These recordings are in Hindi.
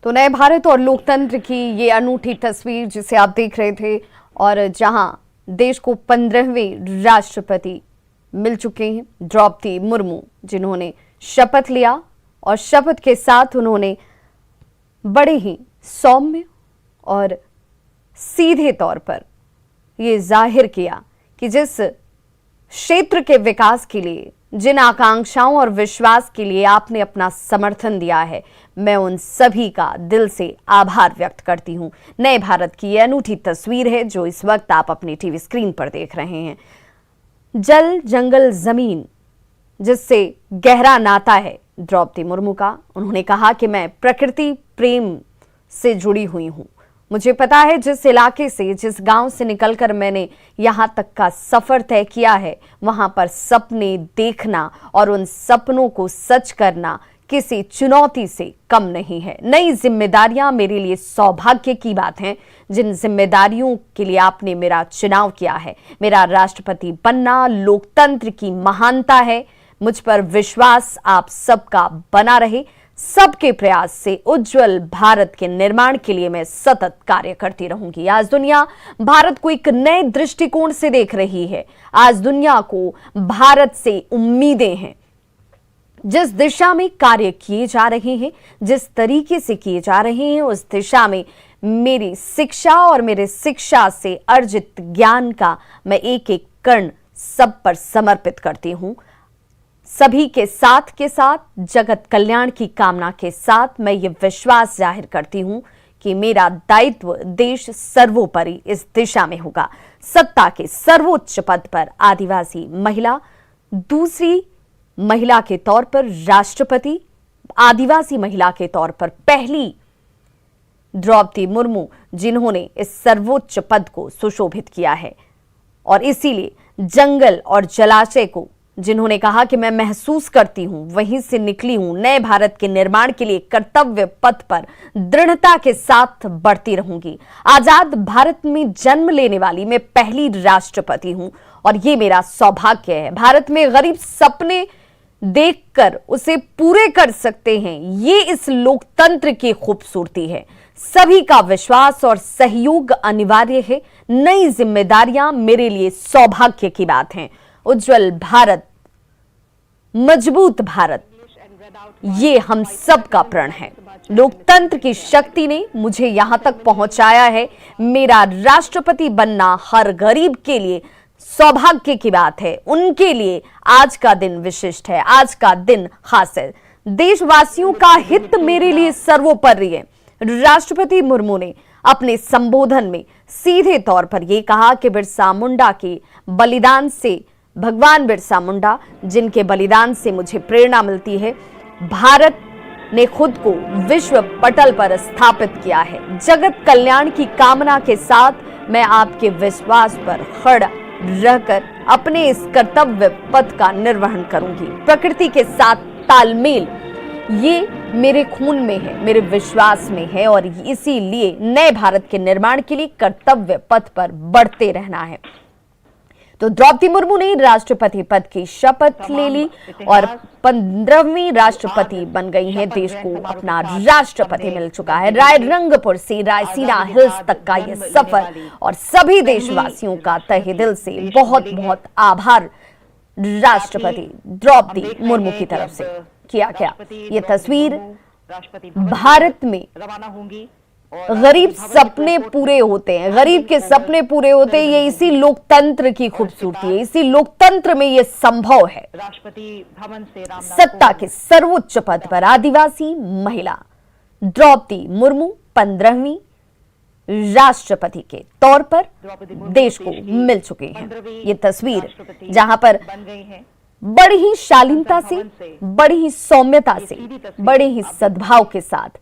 तो नए भारत और लोकतंत्र की ये अनूठी तस्वीर जिसे आप देख रहे थे, और जहां देश को 15वें राष्ट्रपति मिल चुके हैं द्रौपदी मुर्मू, जिन्होंने शपथ लिया और शपथ के साथ उन्होंने बड़े ही सौम्य और सीधे तौर पर ये जाहिर किया कि जिस क्षेत्र के विकास के लिए, जिन आकांक्षाओं और विश्वास के लिए आपने अपना समर्थन दिया है, मैं उन सभी का दिल से आभार व्यक्त करती हूं। नए भारत की यह अनूठी तस्वीर है जो इस वक्त आप अपनी टीवी स्क्रीन पर देख रहे हैं। जल, जंगल, जमीन, जिससे गहरा नाता है द्रौपदी मुर्मू का। उन्होंने कहा कि मैं प्रकृति प्रेम से जुड़ी हुई हूं। मुझे पता है जिस इलाके से, जिस गांव से निकलकर मैंने यहां तक का सफर तय किया है, वहां पर सपने देखना और उन सपनों को सच करना किसी चुनौती से कम नहीं है। नई जिम्मेदारियां मेरे लिए सौभाग्य की बात हैं, जिन जिम्मेदारियों के लिए आपने मेरा चुनाव किया है। मेरा राष्ट्रपति बनना लोकतंत्र की महानता है। मुझ पर विश्वास आप सबका बना रहे। सबके प्रयास से उज्जवल भारत के निर्माण के लिए मैं सतत कार्य करती रहूंगी। आज दुनिया भारत को एक नए दृष्टिकोण से देख रही है। आज दुनिया को भारत से उम्मीदें हैं। जिस दिशा में कार्य किए जा रहे हैं, जिस तरीके से किए जा रहे हैं, उस दिशा में मेरी शिक्षा और मेरे शिक्षा से अर्जित ज्ञान का मैं एक एक कण सब पर समर्पित करती हूं। सभी के साथ जगत कल्याण की कामना के साथ मैं ये विश्वास जाहिर करती हूं कि मेरा दायित्व देश सर्वोपरि इस दिशा में होगा। सत्ता के सर्वोच्च पद पर आदिवासी महिला, दूसरी महिला के तौर पर राष्ट्रपति, आदिवासी महिला के तौर पर पहली द्रौपदी मुर्मू, जिन्होंने इस सर्वोच्च पद को सुशोभित किया है। और इसीलिए जंगल और जलाशय को, जिन्होंने कहा कि मैं महसूस करती हूं, वहीं से निकली हूं, नए भारत के निर्माण के लिए कर्तव्य पथ पर दृढ़ता के साथ बढ़ती रहूंगी। आजाद भारत में जन्म लेने वाली मैं पहली राष्ट्रपति हूं और ये मेरा सौभाग्य है। भारत में गरीब सपने देखकर उसे पूरे कर सकते हैं, ये इस लोकतंत्र की खूबसूरती है। सभी का विश्वास और सहयोग अनिवार्य है। नई जिम्मेदारियां मेरे लिए सौभाग्य की बात हैं। उज्जवल भारत, मजबूत भारत, ये हम सब का प्रण है। लोकतंत्र की शक्ति ने मुझे यहां तक पहुंचाया है। मेरा राष्ट्रपति बनना हर गरीब के लिए सौभाग्य की बात है। उनके लिए आज का दिन विशिष्ट है, आज का दिन खास है। देशवासियों का हित मेरे लिए सर्वोपरि है। राष्ट्रपति मुर्मू ने अपने संबोधन में सीधे तौर पर यह कहा कि बिरसा मुंडा के बलिदान से, भगवान बिरसा मुंडा जिनके बलिदान से मुझे प्रेरणा मिलती है, भारत ने खुद को विश्व पटल पर स्थापित किया है। जगत कल्याण की कामना के साथ मैं आपके विश्वास पर खड़ा रहकर अपने इस कर्तव्य पथ का निर्वहन करूंगी। प्रकृति के साथ तालमेल ये मेरे खून में है, मेरे विश्वास में है, और इसीलिए नए भारत के निर्माण के लिए कर्तव्य पथ पर बढ़ते रहना है। तो द्रौपदी मुर्मू ने राष्ट्रपति पद की शपथ ले ली और 15वीं राष्ट्रपति बन गई हैं। देश को अपना राष्ट्रपति मिल चुका है। रायरंगपुर से रायसीना हिल्स तक का यह सफर, और सभी देशवासियों का तहे दिल से बहुत बहुत आभार राष्ट्रपति द्रौपदी मुर्मू की तरफ से किया गया। ये तस्वीर भारत में गरीब सपने पूरे होते हैं, गरीब के सपने पूरे होते हैं, ये इसी लोकतंत्र की खूबसूरती है। इसी लोकतंत्र में ये संभव है। सत्ता के सर्वोच्च पद पर आदिवासी महिला द्रौपदी मुर्मू 15वीं राष्ट्रपति के तौर पर देश को मिल चुके हैं। ये तस्वीर जहां पर बड़ी ही शालीनता से, बड़ी ही सौम्यता से, बड़े ही सद्भाव के साथ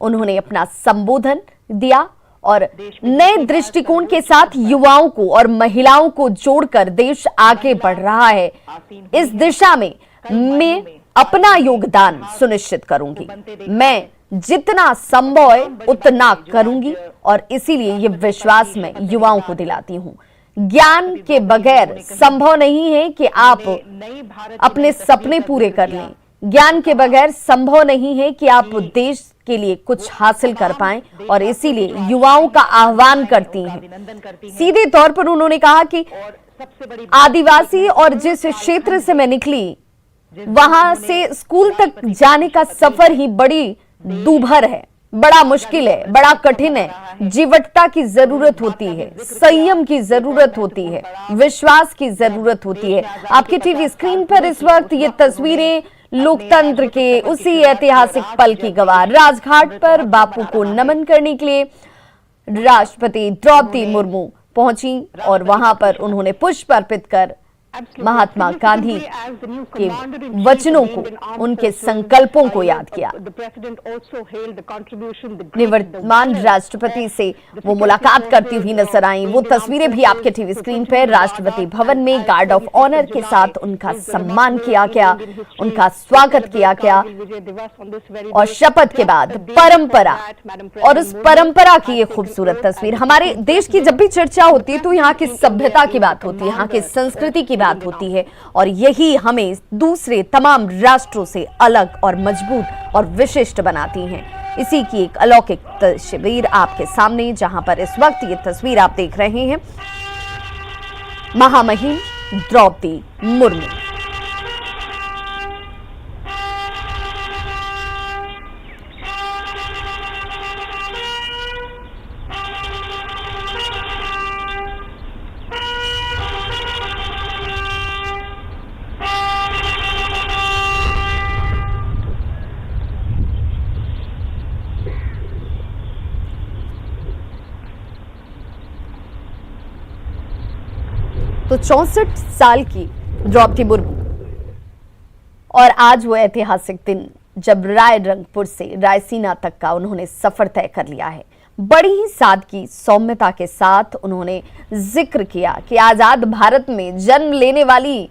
उन्होंने अपना संबोधन दिया और नए दृष्टिकोण के साथ युवाओं को और महिलाओं को जोड़कर देश आगे बढ़ रहा है। इस दिशा में मैं अपना योगदान सुनिश्चित करूंगी। मैं जितना संभव है उतना करूंगी और इसीलिए ये विश्वास मैं युवाओं को दिलाती हूं। ज्ञान के बगैर संभव नहीं है कि आप अपने सपने पूरे कर लें। ज्ञान के बगैर संभव नहीं है कि आप देश के लिए कुछ हासिल कर पाएं और इसीलिए युवाओं का आह्वान करती हैं। सीधे तौर पर उन्होंने कहा कि आदिवासी और जिस क्षेत्र से मैं निकली वहां से स्कूल तक जाने का सफर ही बड़ी दूभर है, बड़ा मुश्किल है, बड़ा कठिन है। जीवटता की जरूरत होती है, संयम की जरूरत होती है, विश्वास की जरूरत होती है। आपके टीवी स्क्रीन पर इस वक्त ये तस्वीरें लोकतंत्र के उसी ऐतिहासिक पल की गवाह। राजघाट पर बापू को नमन करने के लिए राष्ट्रपति द्रौपदी मुर्मू पहुंची और वहां पर उन्होंने पुष्प अर्पित कर महात्मा गांधी के वचनों को, उनके संकल्पों को याद किया। निवर्तमान राष्ट्रपति से वो मुलाकात करती हुई नजर आई। वो तस्वीरें भी आपके टीवी स्क्रीन पर। राष्ट्रपति भवन में गार्ड ऑफ ऑनर के साथ उनका सम्मान किया गया, उनका स्वागत किया गया और शपथ के बाद परंपरा और उस परंपरा की ये खूबसूरत तस्वीर। हमारे देश की जब भी चर्चा होती है तो यहाँ की सभ्यता की बात होती है, यहाँ की संस्कृति की बात होती है और यही हमें दूसरे तमाम राष्ट्रों से अलग और मजबूत और विशिष्ट बनाती हैं। इसी की एक अलौकिक तस्वीर आपके सामने, जहां पर इस वक्त ये तस्वीर आप देख रहे हैं महामहिम द्रौपदी मुर्मू। तो 64 साल की द्रौपदी मुर्मू और आज वो ऐतिहासिक दिन जब रायरंगपुर से रायसीना तक का उन्होंने सफर तय कर लिया है। बड़ी ही सादगी सौम्यता के साथ उन्होंने जिक्र किया कि आजाद भारत में जन्म लेने वाली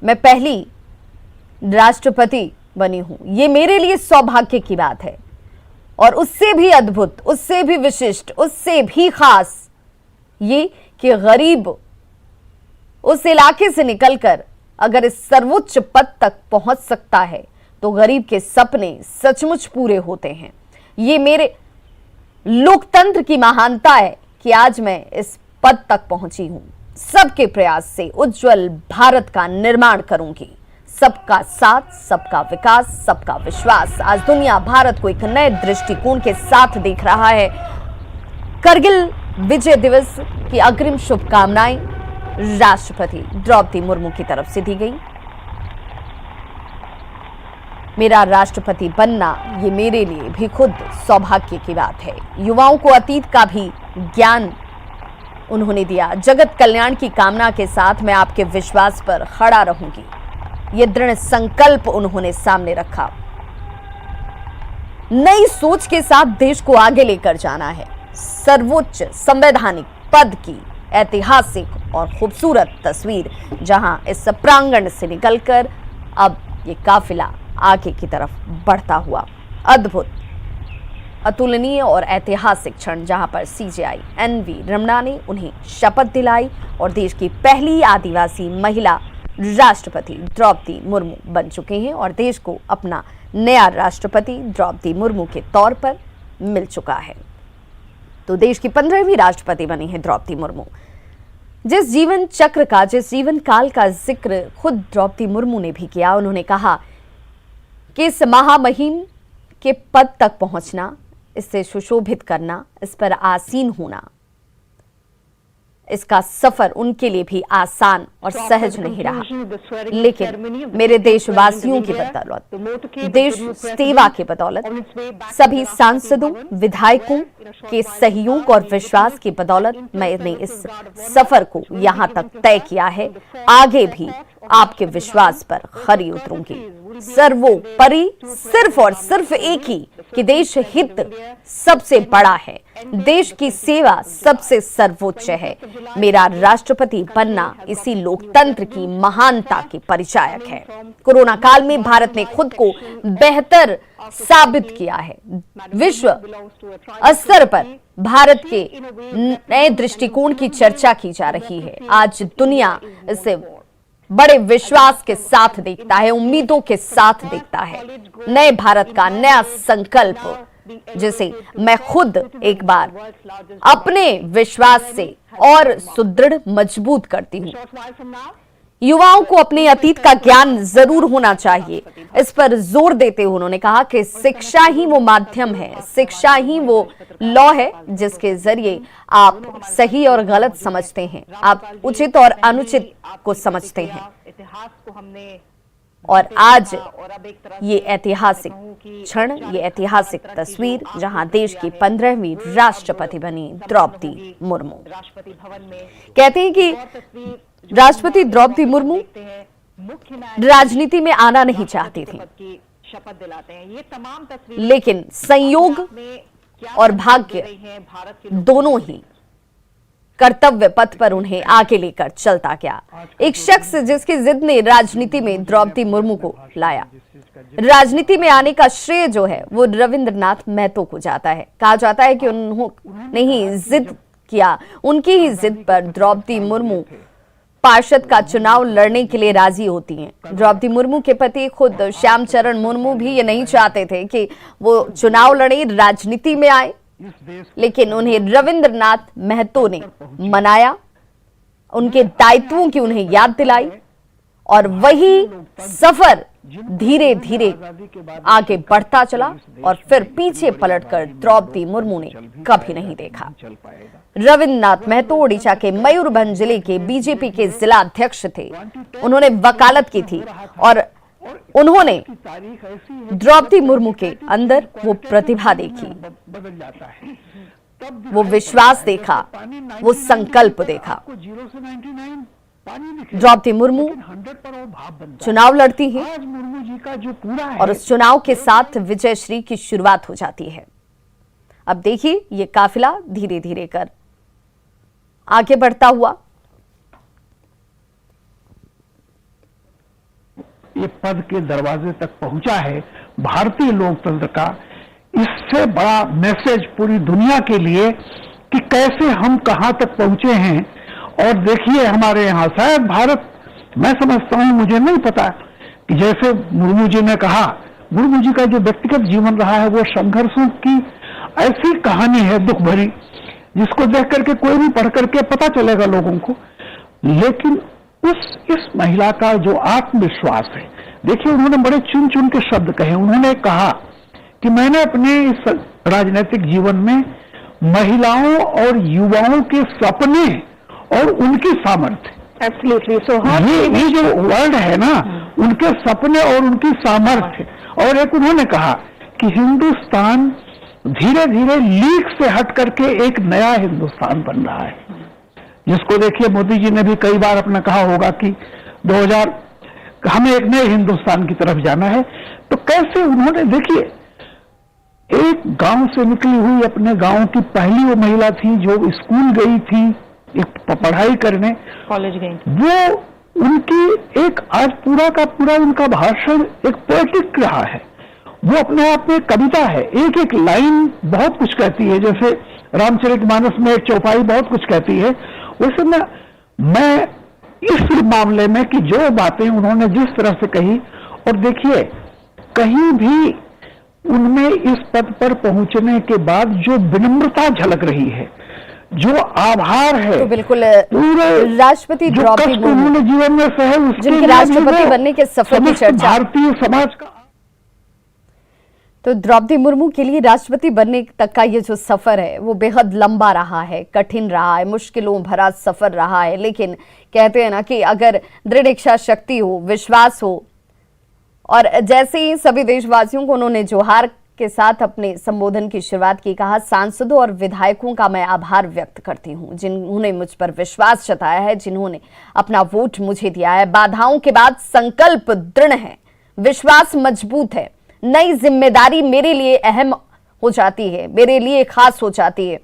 मैं पहली राष्ट्रपति बनी हूं। ये मेरे लिए सौभाग्य की बात है और उससे भी अद्भुत, उससे भी विशिष्ट, उससे भी खास ये कि गरीब उस इलाके से निकलकर अगर इस सर्वोच्च पद तक पहुंच सकता है तो गरीब के सपने सचमुच पूरे होते हैं। ये मेरे लोकतंत्र की महानता है कि आज मैं इस पद तक पहुंची हूं। सबके प्रयास से उज्जवल भारत का निर्माण करूंगी। सबका साथ, सबका विकास, सबका विश्वास। आज दुनिया भारत को एक नए दृष्टिकोण के साथ देख रहा है। करगिल विजय दिवस की अग्रिम शुभकामनाएं राष्ट्रपति द्रौपदी मुर्मू की तरफ से दी गई। मेरा राष्ट्रपति बनना ये मेरे लिए भी खुद सौभाग्य की बात है। युवाओं को अतीत का भी ज्ञान उन्होंने दिया। जगत कल्याण की कामना के साथ मैं आपके विश्वास पर खड़ा रहूंगी, ये दृढ़ संकल्प उन्होंने सामने रखा। नई सोच के साथ देश को आगे लेकर जाना है। सर्वोच्च संवैधानिक पद की ऐतिहासिक और खूबसूरत तस्वीर, जहां इस प्रांगण से निकलकर अब ये काफिला आगे की तरफ बढ़ता हुआ। अद्भुत, अतुलनीय और ऐतिहासिक क्षण, जहां पर सीजेआई एनवी रमणा ने उन्हें शपथ दिलाई और देश की पहली आदिवासी महिला राष्ट्रपति द्रौपदी मुर्मू बन चुके हैं और देश को अपना नया राष्ट्रपति द्रौपदी मुर्मू के तौर पर मिल चुका है। तो देश की 15वीं राष्ट्रपति बनी है द्रौपदी मुर्मू। जिस जीवन चक्र का, जिस जीवन काल का जिक्र खुद द्रौपदी मुर्मू ने भी किया, उन्होंने कहा कि इस महामहिम के पद तक पहुंचना, इससे सुशोभित करना, इस पर आसीन होना, इसका सफर उनके लिए भी आसान और सहज नहीं रहा। लेकिन मेरे देशवासियों की बदौलत, देश सेवा की बदौलत, सभी सांसदों, विधायकों के सहयोग और विश्वास की बदौलत मैंने इस सफर को यहां तक तय किया है। आगे भी आपके विश्वास पर खरी उतरूंगी। सर्वोपरि सिर्फ और सिर्फ एक ही कि देश हित सबसे बड़ा है, देश की सेवा सबसे सर्वोच्च है। मेरा राष्ट्रपति बनना इसी लोकतंत्र की महानता के परिचायक है। कोरोना काल में भारत ने खुद को बेहतर साबित किया है। विश्व स्तर पर भारत के नए दृष्टिकोण की चर्चा की जा रही है। आज दुनिया इसे बड़े विश्वास के साथ देखता है, उम्मीदों के साथ देखता है। नए भारत का नया संकल्प जिसे मैं खुद एक बार अपने विश्वास से और सुदृढ़ मजबूत करती हूं। युवाओं को अपने अतीत का ज्ञान जरूर होना चाहिए, इस पर जोर देते हुए उन्होंने कहा कि शिक्षा ही वो माध्यम है, शिक्षा ही वो लॉ है जिसके जरिए आप सही और गलत समझते हैं, आप उचित और अनुचित को समझते हैं। और आज ये ऐतिहासिक क्षण, ये ऐतिहासिक तस्वीर जहां देश की 15वीं राष्ट्रपति बनी द्रौपदी मुर्मू। कहते हैं कि राष्ट्रपति द्रौपदी मुर्मू राजनीति में आना नहीं चाहती थी, लेकिन संयोग और भाग्य दोनों ही कर्तव्य पथ पर उन्हें आगे लेकर चलता गया। एक शख्स जिसकी जिद ने राजनीति में द्रौपदी मुर्मू को लाया। राजनीति में आने का श्रेय जो है वो रविंद्रनाथ महतो को जाता है। कहा जाता है कि उन्होंने ही जिद किया, उनकी ही जिद पर द्रौपदी मुर्मू पार्षद का चुनाव लड़ने के लिए राजी होती हैं। द्रौपदी मुर्मू के पति खुद श्यामचरण मुर्मू भी ये नहीं चाहते थे कि वो चुनाव लड़े, राजनीति में आए, लेकिन उन्हें रविंद्रनाथ महतो ने मनाया, उनके दायित्वों की उन्हें याद दिलाई और वही सफर धीरे धीरे आगे बढ़ता चला और फिर पीछे पलटकर द्रौपदी मुर्मू ने कभी नहीं देखा। रविंद्रनाथ महतो ओडिशा के मयूरभंज जिले के बीजेपी के जिला अध्यक्ष थे। उन्होंने वकालत की थी और उन्होंने द्रौपदी मुर्मू के अंदर वो प्रतिभा देखी, वो विश्वास देखा, वो संकल्प देखा। द्रौपदी मुर्मू चुनाव लड़ती है और उस चुनाव के साथ विजयश्री की शुरुआत हो जाती है। अब देखिए ये काफिला धीरे धीरे कर आगे बढ़ता हुआ ये पद के दरवाजे तक पहुंचा है भारतीय लोकतंत्र का। इससे बड़ा मैसेज पूरी दुनिया के लिए कि कैसे हम कहां तक पहुंचे हैं। और देखिए हमारे यहाँ शायद भारत, मैं समझता हूं, मुझे नहीं पता कि जैसे मुर्मू जी ने कहा, मुर्मू जी का जो व्यक्तिगत जीवन रहा है वो संघर्षों की ऐसी कहानी है दुख भरी, जिसको देख करके कोई भी पढ़ करके पता चलेगा लोगों को। लेकिन इस महिला का जो आत्मविश्वास है, देखिए उन्होंने बड़े चुन चुन के शब्द कहे। उन्होंने कहा कि मैंने अपने इस राजनीतिक जीवन में महिलाओं और युवाओं के सपने और उनकी सामर्थ्य, एब्सोल्युटली, ये जो वर्ड है ना, उनके सपने और उनकी सामर्थ्य। और एक उन्होंने कहा कि हिंदुस्तान धीरे धीरे लीक से हट करके एक नया हिंदुस्तान बन रहा है, जिसको देखिए मोदी जी ने भी कई बार अपना कहा होगा कि 2000 हमें एक नए हिंदुस्तान की तरफ जाना है। तो कैसे उन्होंने, देखिए एक गांव से निकली हुई, अपने गांव की पहली वो महिला थी जो स्कूल गई थी, एक पढ़ाई करने, कॉलेज गई। वो उनकी एक आज पूरा का पूरा उनका भाषण एक पोएटिक रहा है। वो अपने आप में कविता है, एक एक लाइन बहुत कुछ कहती है। जैसे रामचरितमानस में एक चौपाई बहुत कुछ कहती है, वैसे मैं इस मामले में कि जो बातें उन्होंने जिस तरह से कही, और देखिए कहीं भी उनमें इस पद पर पहुंचने के बाद जो विनम्रता झलक रही है, जो आभार है, तो बिल्कुल राष्ट्रपति द्रौपदी मुर्मू उन्होंने जीवन में सहे, जिनके राष्ट्रपति बनने के सफर की चर्चा भारतीय समाज का। तो द्रौपदी मुर्मू के लिए राष्ट्रपति बनने तक का ये जो सफर है वो बेहद लंबा रहा है, कठिन रहा है, मुश्किलों भरा सफर रहा है। लेकिन कहते हैं ना कि अगर दृढ़ इच्छा शक्ति हो, विश्वास हो, और जैसे ही सभी देशवासियों को उन्होंने जोहार के साथ अपने संबोधन की शुरुआत की, कहा सांसदों और विधायकों का मैं आभार व्यक्त करती हूं जिन्होंने मुझ पर विश्वास जताया है, जिन्होंने अपना वोट मुझे दिया है। बाधाओं के बाद संकल्प दृढ़ है, विश्वास मजबूत है, नई जिम्मेदारी मेरे लिए अहम हो जाती है, मेरे लिए खास हो जाती है।